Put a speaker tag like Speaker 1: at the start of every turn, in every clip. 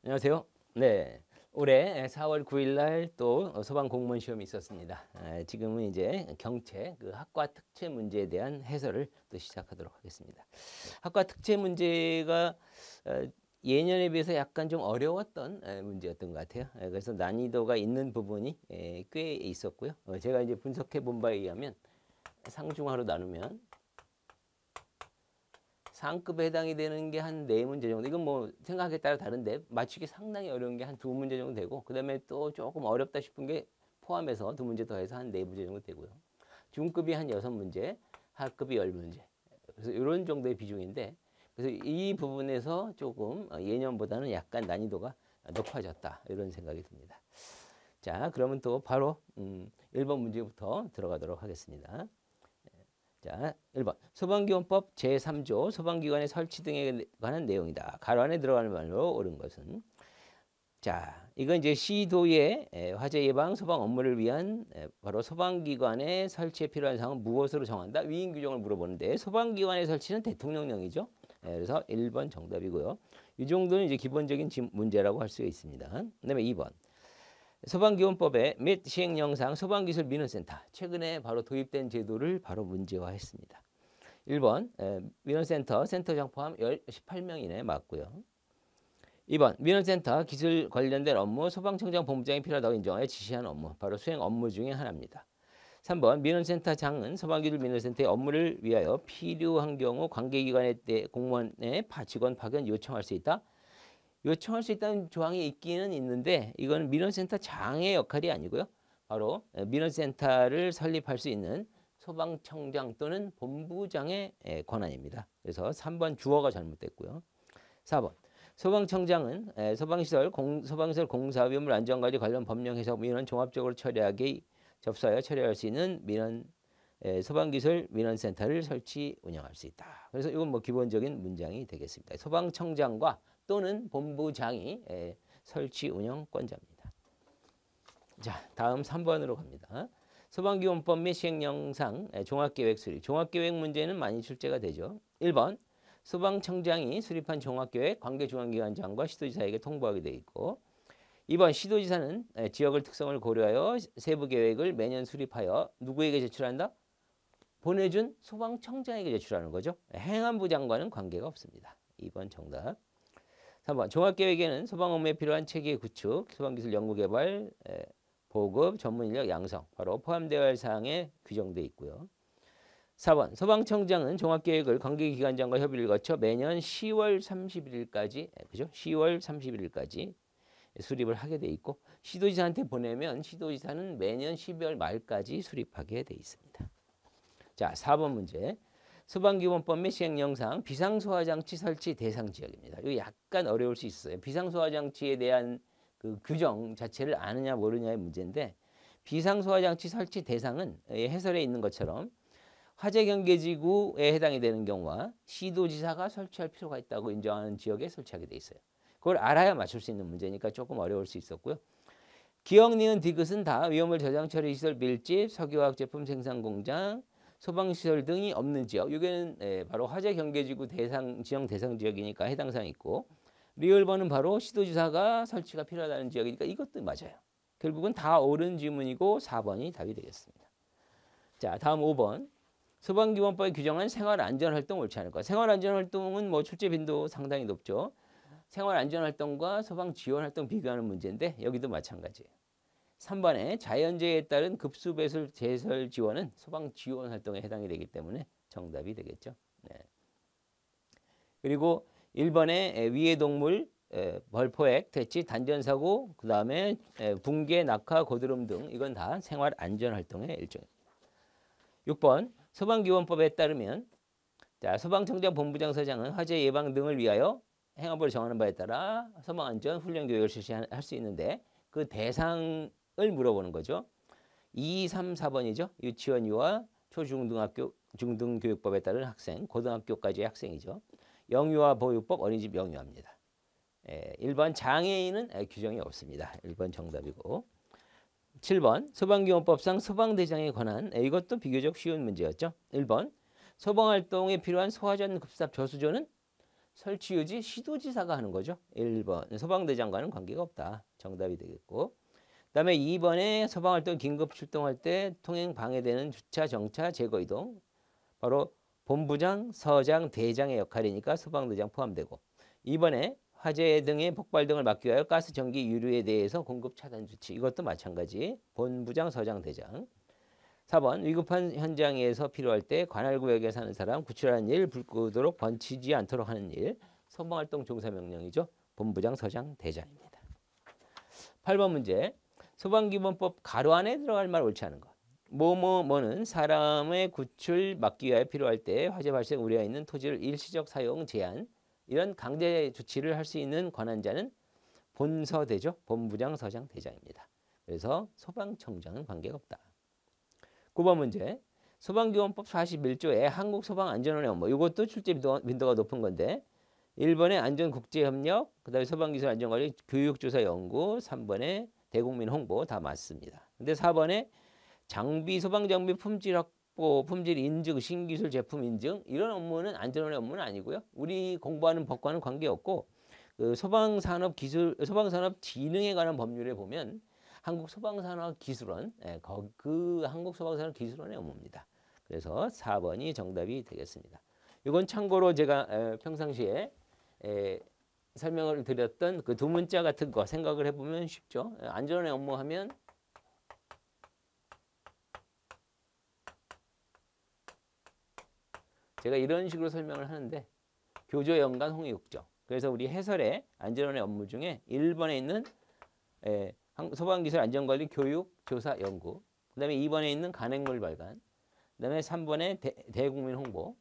Speaker 1: 안녕하세요. 네. 올해 4월 9일 날 또 소방 공무원 시험이 있었습니다. 지금은 이제 경체 그 학과 특채 문제에 대한 해설을 또 시작하도록 하겠습니다. 학과 특채 문제가 어, 예년에 비해서 약간 좀 어려웠던 문제였던 것 같아요. 그래서 난이도가 있는 부분이 꽤 있었고요. 제가 이제 분석해 본 바에 의하면 상중하로 나누면 상급에 해당이 되는 게 한 네 문제 정도. 이건 뭐 생각에 따라 다른데 맞추기 상당히 어려운 게 한 두 문제 정도 되고, 그다음에 또 조금 어렵다 싶은 게 포함해서 두 문제 더해서 한 네 문제 정도 되고요. 중급이 한 여섯 문제, 하급이 열 문제. 그래서 이런 정도의 비중인데, 그래서 이 부분에서 조금 예년보다는 약간 난이도가 높아졌다, 이런 생각이 듭니다. 자, 그러면 또 바로 1번 문제부터 들어가도록 하겠습니다. 자, 1번. 소방기원법 제3조 소방기관의 설치 등에 관한 내용이다. 가로 안에 들어가는 말로 옳은 것은. 자, 이건 이제 시도의 화재 예방 소방 업무를 위한 바로 소방기관의 설치에 필요한 사항은 무엇으로 정한다? 위임 규정을 물어보는데 소방기관의 설치는 대통령령이죠. 그래서 1번 정답이고요. 이 정도는 이제 기본적인 문제라고 할 수 있습니다. 그다음에 2번. 소방기원법의 및 시행령상 소방기술민원센터 최근에 바로 도입된 제도를 바로 문제화했습니다. 1번 민원센터 센터장 포함 18명 이내 맞고요. 2번 민원센터 기술 관련된 업무 소방청장 본부장이 필요하다고 인정하여 지시한 업무 바로 수행 업무 중에 하나입니다. 3번 민원센터장은 소방기술민원센터의 업무를 위하여 필요한 경우 관계기관의 공무원의 직원 파견 요청할 수 있다. 요청할 수 있다는 조항이 있기는 있는데 이건 민원센터 장의 역할이 아니고요. 바로 민원센터를 설립할 수 있는 소방청장 또는 본부장의 권한입니다. 그래서 3번 주어가 잘못됐고요. 4번 소방청장은 소방시설 공사 위험물 안전관리 관련 법령 해석 민원 종합적으로 처리하기 접수하여 처리할 수 있는 소방기술 민원센터를 설치 운영할 수 있다. 그래서 이건 뭐 기본적인 문장이 되겠습니다. 소방청장과 또는 본부장이 설치 운영권자입니다. 자, 다음 3번으로 갑니다. 소방기원법 및 시행령상 종합계획 수립. 종합계획 문제는 많이 출제가 되죠. 1번 소방청장이 수립한 종합계획 관계중앙기관장과 시도지사에게 통보하게 되어 있고 2번 시도지사는 지역의 특성을 고려하여 세부계획을 매년 수립하여 누구에게 제출한다? 보내준 소방청장에게 제출하는 거죠. 행안부 장관은 관계가 없습니다. 2번 정답. 3번 종합계획에는 소방 업무에 필요한 체계 구축, 소방기술 연구개발, 보급, 전문인력 양성 바로 포함되어야 할 사항에 규정되어 있고요. 4번 소방청장은 종합계획을 관계기관장과 협의를 거쳐 매년 10월 31일까지 그죠? 10월 31일까지 수립을 하게 돼 있고 시도지사한테 보내면 시도지사는 매년 12월 말까지 수립하게 돼 있습니다. 자, 4번 문제. 소방기본법 및 시행령상 비상소화장치 설치 대상 지역입니다. 이거 약간 어려울 수 있어요. 비상소화장치에 대한 그 규정 자체를 아느냐 모르냐의 문제인데 비상소화장치 설치 대상은 해설에 있는 것처럼 화재경계지구에 해당이 되는 경우와 시도지사가 설치할 필요가 있다고 인정하는 지역에 설치하게 돼 있어요. 그걸 알아야 맞출 수 있는 문제니까 조금 어려울 수 있었고요. 기억, 니은, 디귿은 다 위험물 저장 처리 시설 밀집, 석유화학 제품 생산 공장, 소방시설 등이 없는 지역. 이게는 바로 화재 경계지구 지정 대상 지역이니까 해당 사항이 있고 리얼번은 바로 시도지사가 설치가 필요하다는 지역이니까 이것도 맞아요. 결국은 다 옳은 질문이고 4번이 답이 되겠습니다. 자, 다음 5번. 소방기본법에 규정한 생활안전활동 옳지 않을까? 생활안전활동은 뭐 출제 빈도 상당히 높죠. 생활안전활동과 소방지원활동 비교하는 문제인데 여기도 마찬가지예요. 3번에 자연재해에 따른 급수배출 제설 지원은 소방지원 활동에 해당이 되기 때문에 정답이 되겠죠. 네. 그리고 1번에 위해 동물, 벌포획, 퇴치, 단전사고, 그 다음에 붕괴, 낙하, 고드름 등 이건 다 생활안전활동의 일종입니다. 6번 소방기원법에 따르면 자, 소방청장, 본부장, 서장은 화재 예방 등을 위하여 행안부를 정하는 바에 따라 소방안전 훈련 교육을 실시할 수 있는데 그 대상을 물어보는 거죠. 2, 3, 4번이죠. 유치원 유아, 초중등학교 중등교육법에 따른 학생, 고등학교까지의 학생이죠. 영유아 보육법 어린이집 영유아입니다. 1번 장애인은 규정이 없습니다. 1번 정답이고 7번 소방기원법상 소방대장에 관한 이것도 비교적 쉬운 문제였죠. 1번 소방활동에 필요한 소화전 급삽 저수조는 설치 유지 시도지사가 하는 거죠. 1번 소방대장과는 관계가 없다. 정답이 되겠고. 그다음에 2번에 소방활동 긴급 출동할 때 통행 방해되는 주차, 정차, 제거 이동. 바로 본부장, 서장, 대장의 역할이니까 소방대장 포함되고. 2번에 화재 등의 폭발 등을 막기 위하여 가스, 전기, 유류에 대해서 공급 차단 조치. 이것도 마찬가지. 본부장, 서장, 대장. 4번 위급한 현장에서 필요할 때 관할 구역에 사는 사람 구출하는 일, 불 끄도록 번지지 않도록 하는 일. 소방활동 종사 명령이죠. 본부장, 서장, 대장입니다. 8번 문제. 소방기본법 가로 안에 들어갈 말 옳지 않은 것. 뭐는 사람의 구출 막기 위하여 필요할 때 화재 발생 우려가 있는 토지를 일시적 사용 제한 이런 강제 조치를 할 수 있는 권한자는 본서대죠. 본부장, 서장, 대장입니다. 그래서 소방청장은 관계가 없다. 9번 문제. 소방기본법 41조에 한국소방안전원의 업무. 이것도 출제 빈도가 높은 건데 1번에 안전국제협력, 그 다음에 소방기술 안전관리 교육조사 연구, 3번에 대국민 홍보 다 맞습니다. 근데 4번에 장비, 소방장비 품질 확보, 품질 인증, 신기술 제품 인증 이런 업무는 안전원의 업무는 아니고요. 우리 공부하는 법과는 관계없고 그 소방산업진흥에 관한 법률에 보면 한국소방산업기술원, 그 한국소방산업기술원의 업무입니다. 그래서 4번이 정답이 되겠습니다. 이건 참고로 제가 평상시에 설명을 드렸던 그 두 문자 같은 거 생각을 해보면 쉽죠. 안전원의 업무하면 제가 이런 식으로 설명을 하는데 교조, 연관, 홍익국정. 그래서 우리 해설에 안전원의 업무 중에 1번에 있는 소방기술 안전관리 교육, 조사, 연구. 그 다음에 2번에 있는 간행물 발간. 그 다음에 3번에 대국민 홍보.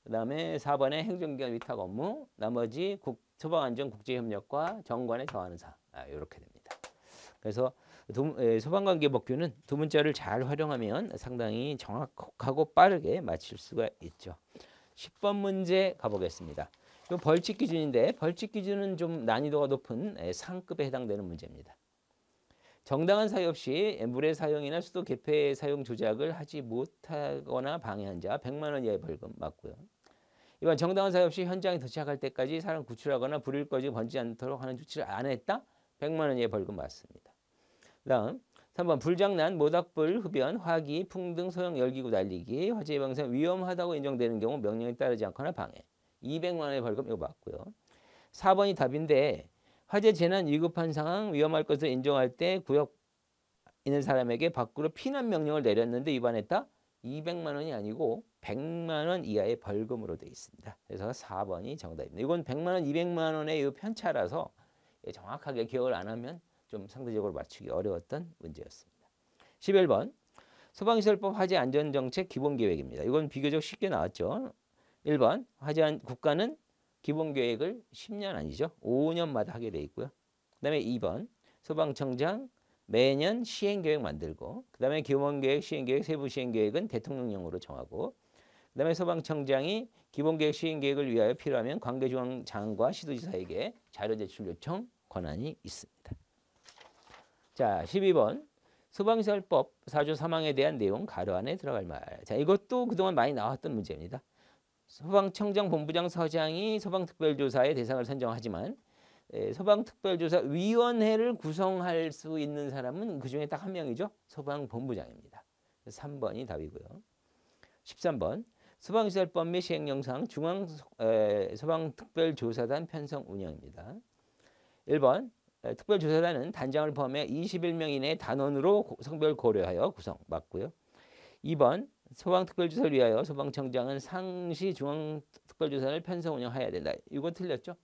Speaker 1: 그 다음에 4번에 행정기관 위탁 업무. 나머지 소방안전 국제협력과 정관에 더하는 사. 이렇게 됩니다. 그래서 소방관계법규는 두 문자를 잘 활용하면 상당히 정확하고 빠르게 맞출 수가 있죠. 10번 문제 가보겠습니다. 이 벌칙 기준인데 벌칙 기준은 좀 난이도가 높은 상급에 해당되는 문제입니다. 정당한 사유 없이 물의 사용이나 수도 개폐 사용 조작을 하지 못하거나 방해한 자 100만 원 이하의 벌금 맞고요. 이번 정당한 사유 없이 현장에 도착할 때까지 사람 구출하거나 불을 꺼지고 번지지 않도록 하는 조치를 안 했다? 100만 원 이하의 벌금 맞습니다. 다음 3번 불장난, 모닥불, 흡연, 화기, 풍등, 소형 열기구 날리기, 화재 예방상 위험하다고 인정되는 경우 명령에 따르지 않거나 방해. 200만 원의 벌금 이거 맞고요. 4번이 답인데 화재 재난 위급한 상황 위험할 것을 인정할 때 구역 있는 사람에게 밖으로 피난 명령을 내렸는데 위반했다? 200만 원이 아니고 100만 원 이하의 벌금으로 되어 있습니다. 그래서 4번이 정답입니다. 이건 100만 원, 200만 원의 이 편차라서 정확하게 기억을 안 하면 좀 상대적으로 맞추기 어려웠던 문제였습니다. 11번 소방시설법 화재 안전정책 기본계획입니다. 이건 비교적 쉽게 나왔죠. 1번 국가는 기본계획을 10년 아니죠. 5년마다 하게 돼 있고요. 그 다음에 2번 소방청장 매년 시행계획 만들고 그 다음에 기본계획, 시행계획, 세부 시행계획은 대통령령으로 정하고 그 다음에 소방청장이 기본계획 시행계획을 위하여 필요하면 관계중앙장과 시도지사에게 자료 제출 요청 권한이 있습니다. 자, 12번 소방시설법 4조 3항에 대한 내용 가로 안에 들어갈 말. 자, 이것도 그동안 많이 나왔던 문제입니다. 소방청장, 본부장, 서장이 소방특별조사의 대상을 선정하지만 소방특별조사위원회를 구성할 수 있는 사람은 그중에 딱 한 명이죠. 소방본부장입니다. 3번이 답이고요. 13번 소방시설법 및 시행령상 중앙소방특별조사단 편성 운영입니다. 1번 특별조사단은 단장을 포함해 21명 이내의 단원으로 성별 고려하여 구성 맞고요. 2번 소방특별조사를 위하여 소방청장은 상시 중앙특별조사를 편성 운영해야 된다. 이거 틀렸죠?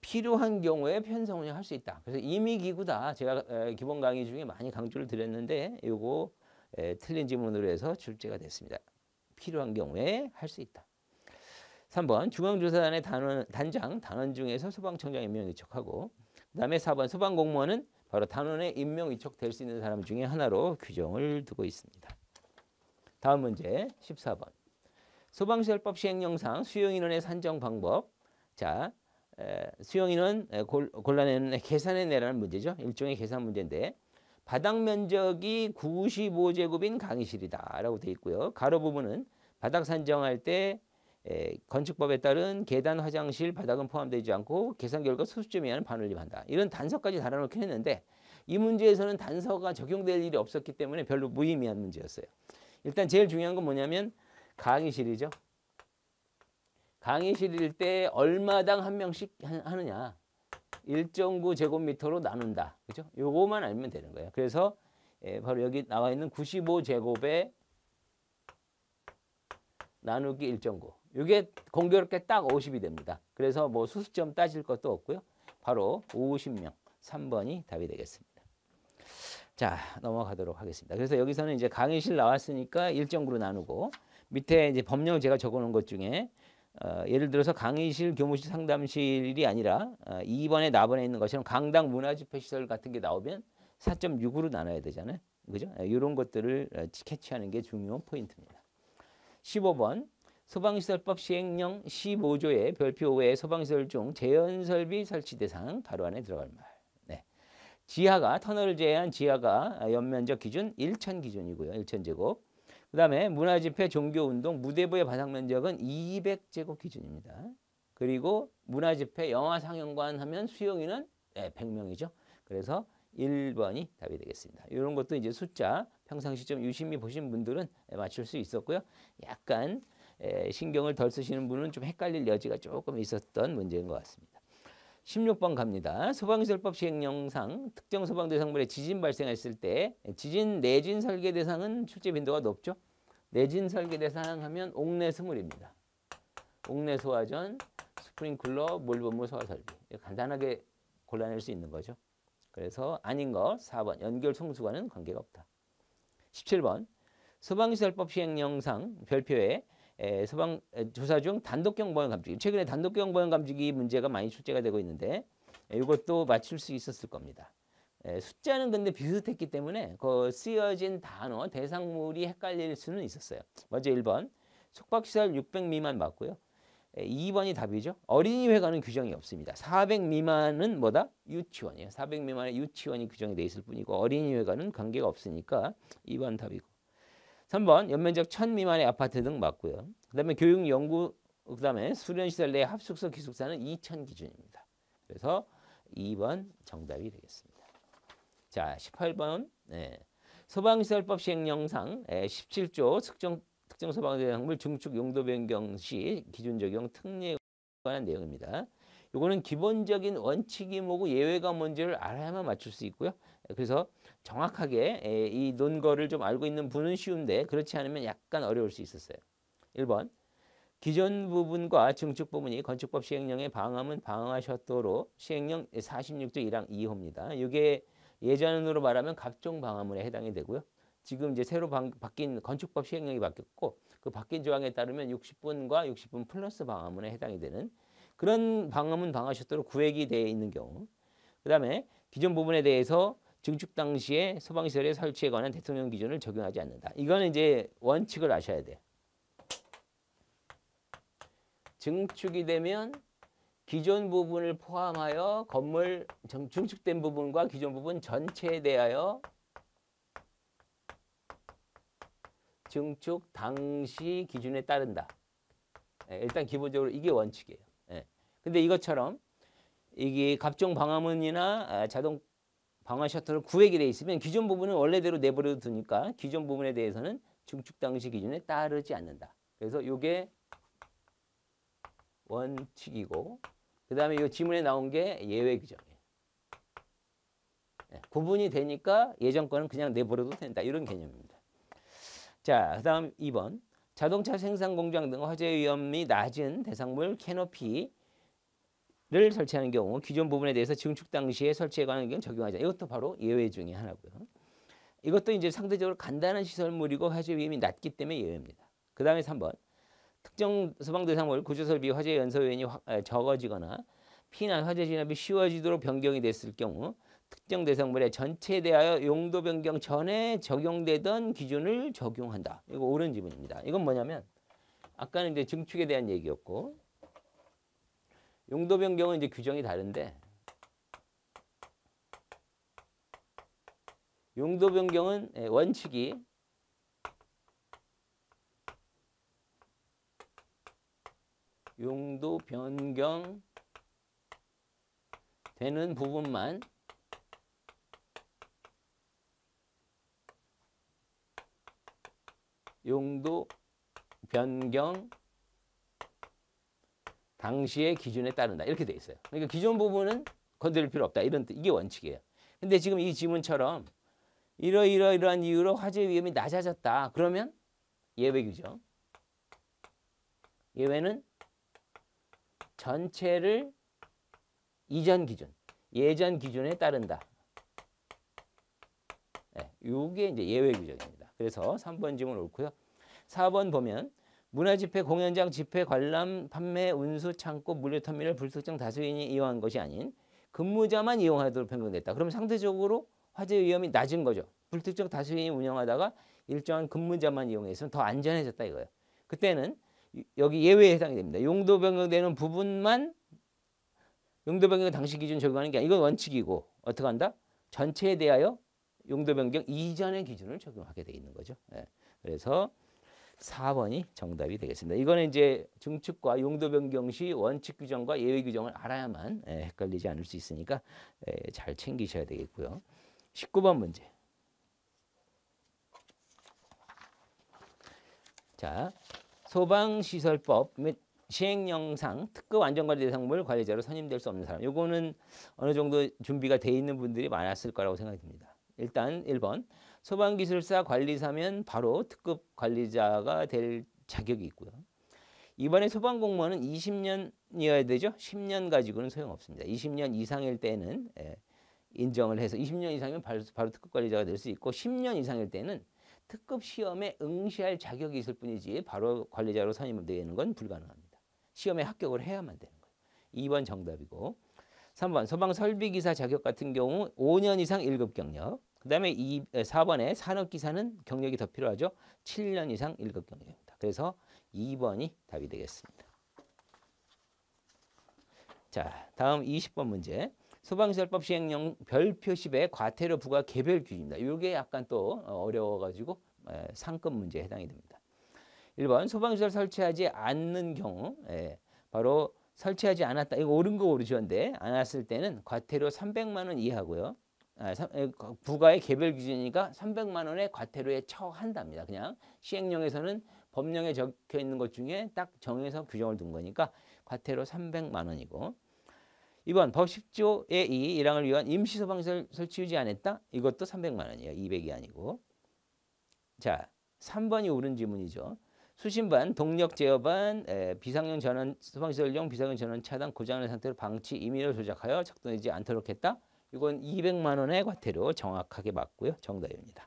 Speaker 1: 필요한 경우에 편성 운영할 수 있다. 그래서 임의기구다. 제가 기본 강의 중에 많이 강조를 드렸는데 이거 틀린 지문으로 해서 출제가 됐습니다. 필요한 경우에 할 수 있다. 3번 중앙조사단의 단원 중에서 소방청장 임명 위촉하고 그 다음에 4번 소방공무원은 바로 단원에 임명 위촉될 수 있는 사람 중에 하나로 규정을 두고 있습니다. 다음 문제 14번 소방시설법 시행령상 수용인원의 산정 방법. 자, 수용인원 골라내는 계산해내라는 문제죠. 일종의 계산 문제인데 바닥 면적이 95제곱인 강의실이다 라고 되어 있고요. 가로 부분은 바닥 산정할 때 건축법에 따른 계단, 화장실, 바닥은 포함되지 않고 계산 결과 소수점 이하는 반올림한다. 이런 단서까지 달아놓긴 했는데 이 문제에서는 단서가 적용될 일이 없었기 때문에 별로 무의미한 문제였어요. 일단 제일 중요한 건 뭐냐면 강의실이죠. 강의실일 때 얼마당 한 명씩 하느냐. 1.9 제곱미터로 나눈다. 그죠? 요거만 알면 되는 거예요. 그래서 바로 여기 나와 있는 95 제곱에 나누기 1.9. 이게 공교롭게 딱 50이 됩니다. 그래서 뭐 수수점 따질 것도 없고요. 바로 50명. 3번이 답이 되겠습니다. 자, 넘어가도록 하겠습니다. 그래서 여기서는 이제 강의실 나왔으니까 1.9로 나누고 밑에 이제 법령 제가 적어 놓은 것 중에 예를 들어서 강의실, 교무실, 상담실이 아니라 2번에 나번에 있는 것처럼 강당 문화집회시설 같은 게 나오면 4.6으로 나눠야 되잖아요. 그죠? 이런 것들을 캐치하는 게 중요한 포인트입니다. 15번 소방시설법 시행령 15조의 별표 5의 소방시설 중 재현설비 설치 대상 바로 안에 들어갈 말. 네. 지하가 터널을 제외한 지하가 연면적 기준 1천 기준이고요. 1,000제곱. 그 다음에 문화집회, 종교운동, 무대부의 바닥면적은 200제곱 기준입니다. 그리고 문화집회, 영화상영관 하면 수용인은 100명이죠. 그래서 1번이 답이 되겠습니다. 이런 것도 이제 숫자 평상시 좀 유심히 보신 분들은 맞출 수 있었고요. 약간 신경을 덜 쓰시는 분은 좀 헷갈릴 여지가 조금 있었던 문제인 것 같습니다. 16번 갑니다. 소방시설법 시행령상 특정 소방대상물에 지진 발생했을 때 지진 내진 설계 대상은 출제 빈도가 높죠. 내진 설계 대상 하면 옥내 스물입니다. 옥내 소화전, 스프링클러, 물분무 소화 설비. 간단하게 골라낼 수 있는 거죠. 그래서 아닌 거 4번 연결 송수과는 관계가 없다. 17번 소방시설법 시행령상 별표에 소방 조사 중 단독경 보행 감지기. 최근에 단독경 보행 감지기 문제가 많이 출제가 되고 있는데 이것도 맞출 수 있었을 겁니다. 숫자는 근데 비슷했기 때문에 그 쓰여진 단어 대상물이 헷갈릴 수는 있었어요. 먼저 1번 숙박시설 600 미만 맞고요. 2번이 답이죠. 어린이회관은 규정이 없습니다. 400 미만은 뭐다? 유치원이에요. 400 미만의 유치원이 규정이 돼 있을 뿐이고 어린이회관은 관계가 없으니까 2번 답이고. 3번 연면적 1000 미만의 아파트 등 맞고요. 그다음에 교육 연구 그다음에 수련시설 내 합숙소 기숙사는 2000 기준입니다. 그래서 2번 정답이 되겠습니다. 자, 18번 소방시설법 시행령상 17조 특정 소방대상물 증축 용도 변경 시 기준 적용 특례에 관한 내용입니다. 이거는 기본적인 원칙이 뭐고 예외가 뭔지를 알아야만 맞출 수 있고요. 그래서 정확하게 이 논거를 좀 알고 있는 분은 쉬운데 그렇지 않으면 약간 어려울 수 있었어요. 1번 기존 부분과 증축 부분이 건축법 시행령에 방함은 방하셨도록 시행령 46조 1항 2호입니다. 이게 예전으로 말하면 각종 방화문에 해당이 되고요. 지금 이제 새로 바뀐 건축법 시행령이 바뀌었고 그 바뀐 조항에 따르면 60분과 60분 플러스 방화문에 해당이 되는 그런 방화문 방하셨도록 구획이 되어 있는 경우. 그다음에 기존 부분에 대해서 증축 당시에 소방시설의 설치에 관한 대통령 기준을 적용하지 않는다. 이거는 이제 원칙을 아셔야 돼요. 증축이 되면 기존 부분을 포함하여 건물 증축된 부분과 기존 부분 전체에 대하여 증축 당시 기준에 따른다. 일단 기본적으로 이게 원칙이에요. 근데 이것처럼 이게 각종 방화문이나 자동 방화 셔터를 구획이 돼 있으면 기존 부분은 원래대로 내버려 두니까 기존 부분에 대해서는 증축 당시 기준에 따르지 않는다. 그래서 이게 원칙이고 그 다음에 이 지문에 나온 게 예외 규정이에요. 구분이 되니까 예전 거는 그냥 내버려도 된다. 이런 개념입니다. 자, 그 다음 2번. 자동차 생산 공장 등 화재 위험이 낮은 대상물 캐노피를 설치하는 경우 기존 부분에 대해서 증축 당시에 설치에 관한 경우 적용하자. 이것도 바로 예외 중에 하나고요. 이것도 이제 상대적으로 간단한 시설물이고 화재 위험이 낮기 때문에 예외입니다. 그 다음에 3번. 특정 소방 대상물 구조설비 화재 연소 요인이 적어지거나 피난 화재 진압이 쉬워지도록 변경이 됐을 경우 특정 대상물의 전체에 대하여 용도 변경 전에 적용되던 기준을 적용한다. 이거 옳은 지문입니다. 이건 뭐냐면 아까는 이제 증축에 대한 얘기였고 용도 변경은 이제 규정이 다른데 용도 변경은 원칙이 용도 변경 되는 부분만 용도 변경 당시의 기준에 따른다. 이렇게 돼 있어요. 그러니까 기존 부분은 건드릴 필요 없다. 이런 이게 원칙이에요. 근데 지금 이 지문처럼 이러이러이러한 이유로 화재 위험이 낮아졌다. 그러면 예외 규정. 예외는 전체를 이전 기준, 예전 기준에 따른다. 네, 이게 이제 예외 규정입니다. 그래서 3번 지문 옳고요. 4번 보면 문화집회, 공연장, 집회, 관람, 판매, 운수, 창고, 물류터미널 불특정 다수인이 이용한 것이 아닌 근무자만 이용하도록 변경됐다. 그럼 상대적으로 화재 위험이 낮은 거죠. 불특정 다수인이 운영하다가 일정한 근무자만 이용했으면 더 안전해졌다 이거예요. 그때는 여기 예외에 해당이 됩니다. 용도 변경되는 부분만 용도 변경 당시 기준 적용하는 게 아니라 이건 원칙이고 어떻게 한다? 전체에 대하여 용도 변경 이전의 기준을 적용하게 돼 있는 거죠. 예. 그래서 4번이 정답이 되겠습니다. 이거는 이제 증축과 용도 변경 시 원칙 규정과 예외 규정을 알아야만 헷갈리지 않을 수 있으니까 잘 챙기셔야 되겠고요. 19번 문제. 자, 소방시설법 및 시행령상 특급 안전관리 대상물 관리자로 선임될 수 없는 사람. 요거는 어느 정도 준비가 돼 있는 분들이 많았을 거라고 생각이 듭니다. 일단 1번 소방기술사 관리사면 바로 특급 관리자가 될 자격이 있고요. 이번에 소방공무원은 20년이어야 되죠. 10년 가지고는 소용없습니다. 20년 이상일 때는 인정을 해서 20년 이상이면 바로 특급 관리자가 될 수 있고 10년 이상일 때는 특급 시험에 응시할 자격이 있을 뿐이지 바로 관리자로 선임되는 건 불가능합니다. 시험에 합격을 해야만 되는 거예요. 2번 정답이고 3번 소방설비기사 자격 같은 경우 5년 이상 1급 경력. 그 다음에 4번에 산업기사는 경력이 더 필요하죠. 7년 이상 1급 경력입니다. 그래서 2번이 답이 되겠습니다. 자, 다음 20번 문제. 소방시설법 시행령 별표시배 과태료 부과 개별 규칙입니다. 이게 약간 또 어려워가지고 상급 문제에 해당이 됩니다. 1번 소방시설 설치하지 않는 경우 바로 설치하지 않았다. 이거 옳은 거 오르죠인데 않았을 때는 과태료 300만 원 이하고요. 부과의 개별 기준이니까 300만 원의 과태료에 처한답니다. 그냥 시행령에서는 법령에 적혀 있는 것 중에 딱 정해서 규정을 둔 거니까 과태료 300만 원이고 2번 법 10조의 2 1항을 위한 임시 소방시설 설치 유지 안 했다. 이것도 300만 원이에요. 200이 아니고. 자, 3번이 옳은 지문이죠. 수신반, 동력 제어반, 비상용 전원, 소방시설용 비상용 전원 차단 고장난 상태로 방치, 임의로 조작하여 작동되지 않도록 했다. 이건 200만 원의 과태료 정확하게 맞고요. 정답입니다.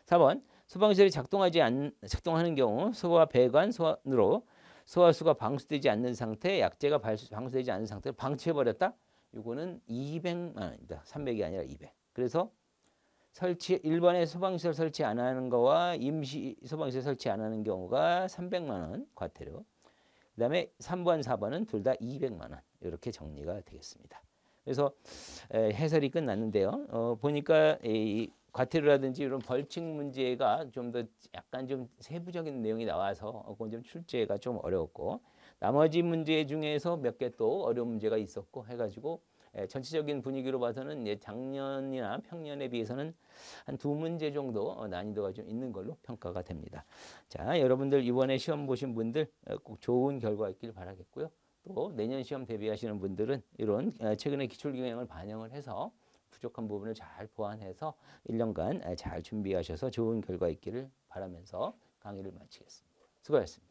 Speaker 1: 4번 소방시설이 작동하는 경우 소와 배관 소환으로 소화수가 방수되지 않는 상태, 약재가 방수되지 않는 상태로 방치해버렸다. 이거는 200만 원입니다. 300이 아니라 200. 그래서 1번에 소방시설 설치 안 하는 거와 임시 소방시설 설치 안 하는 경우가 300만 원 과태료. 그 다음에 3번, 4번은 둘 다 200만 원. 이렇게 정리가 되겠습니다. 그래서 해설이 끝났는데요. 보니까 이 과태료라든지 이런 벌칙 문제가 좀 더 약간 좀 세부적인 내용이 나와서 그건 좀 출제가 좀 어려웠고 나머지 문제 중에서 몇 개 또 어려운 문제가 있었고 해가지고 전체적인 분위기로 봐서는 작년이나 평년에 비해서는 한 2문제 정도 난이도가 좀 있는 걸로 평가가 됩니다. 자, 여러분들 이번에 시험 보신 분들 꼭 좋은 결과 있길 바라겠고요. 또 내년 시험 대비하시는 분들은 이런 최근에 기출경향을 반영을 해서 부족한 부분을 잘 보완해서 1년간 잘 준비하셔서 좋은 결과 있기를 바라면서 강의를 마치겠습니다. 수고하셨습니다.